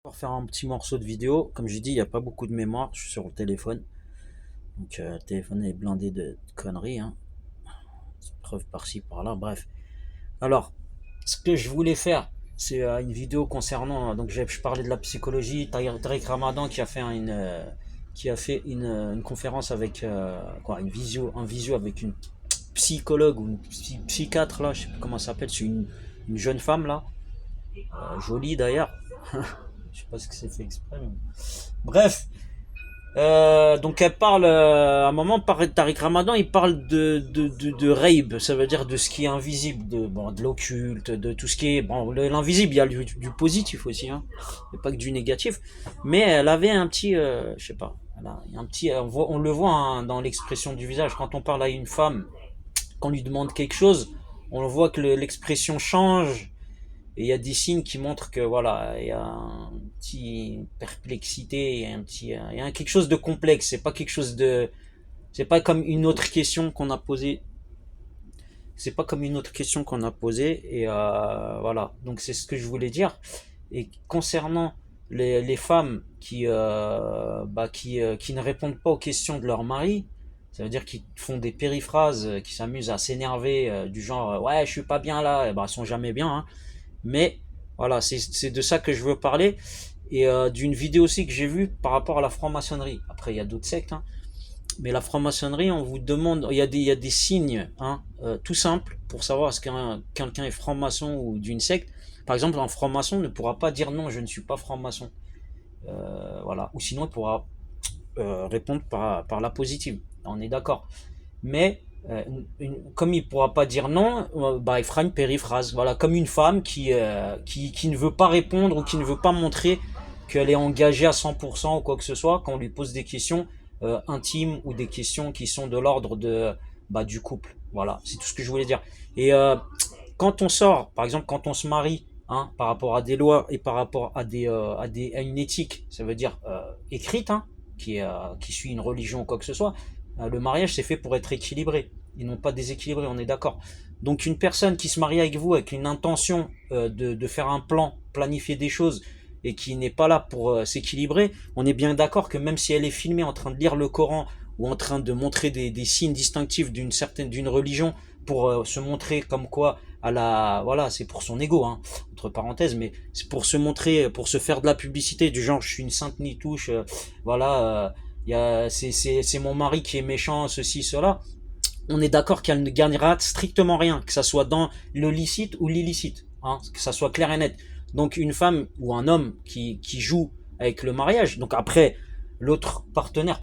Pour faire un petit morceau de vidéo, comme j'ai dit, il n'y a pas beaucoup de mémoire, je suis sur le téléphone. Donc le téléphone est blindé de conneries, hein. Preuve par-ci, par-là, bref. Alors, ce que je voulais faire, c'est une vidéo concernant, donc je parlais de la psychologie, Tariq Ramadan qui a fait une conférence avec, un visio avec une psychologue ou une psychiatre, là, je sais plus comment ça s'appelle, c'est une jeune femme, là, jolie d'ailleurs. Je sais pas ce que c'est fait exprès, mais... Bref, donc elle parle, à un moment, Tariq Ramadan, il parle de Reib, ça veut dire de ce qui est invisible, de l'occulte, de tout ce qui est... Bon, l'invisible, il y a du positif aussi, hein. Il n'y a pas que du négatif. Mais elle avait un petit, je sais pas, un petit, on le voit, hein, dans l'expression du visage, quand on parle à une femme, qu'on lui demande quelque chose, on le voit que l'expression change, et il y a des signes qui montrent que voilà, il y a un petit perplexité, il y a quelque chose de complexe. C'est pas quelque chose de, c'est pas comme une autre question qu'on a posée. C'est pas comme une autre question qu'on a posée et voilà. Donc c'est ce que je voulais dire. Et concernant les femmes qui ne répondent pas aux questions de leur mari, ça veut dire qu'ils font des périphrases, qui s'amusent à s'énerver, du genre ouais je suis pas bien là, et ben elles sont jamais bien, hein. Mais voilà, c'est de ça que je veux parler. Et d'une vidéo aussi que j'ai vue par rapport à la franc-maçonnerie. Après, il y a d'autres sectes, hein. Mais la franc-maçonnerie, on vous demande, il y a des signes, hein, tout simples pour savoir est-ce qu'un quelqu'un est franc-maçon ou d'une secte. Par exemple, un franc-maçon ne pourra pas dire non, je ne suis pas franc-maçon. Voilà. Ou sinon, il pourra répondre par la positive. On est d'accord. Mais comme il pourra pas dire non, bah, il fera une périphrase. Voilà, comme une femme qui ne veut pas répondre ou qui ne veut pas montrer qu'elle est engagée à 100% ou quoi que ce soit, quand on lui pose des questions intimes ou des questions qui sont de l'ordre du couple. Voilà, c'est tout ce que je voulais dire. Et quand on sort, par exemple, quand on se marie, hein, par rapport à des lois et par rapport à une éthique, ça veut dire écrite, hein, qui suit une religion ou quoi que ce soit, le mariage c'est fait pour être équilibré et non pas déséquilibré, on est d'accord. Donc une personne qui se marie avec vous avec une intention de faire un plan, planifier des choses et qui n'est pas là pour s'équilibrer, on est bien d'accord que même si elle est filmée en train de lire le Coran ou en train de montrer des signes distinctifs d'une religion pour se montrer comme quoi voilà, c'est pour son ego, hein, entre parenthèses, mais c'est pour se montrer, pour se faire de la publicité du genre je suis une sainte nitouche, voilà, c'est mon mari qui est méchant, ceci, cela. On est d'accord qu'elle ne gagnera strictement rien, que ça soit dans le licite ou l'illicite, hein, que ça soit clair et net. Donc une femme ou un homme qui joue avec le mariage, donc après l'autre partenaire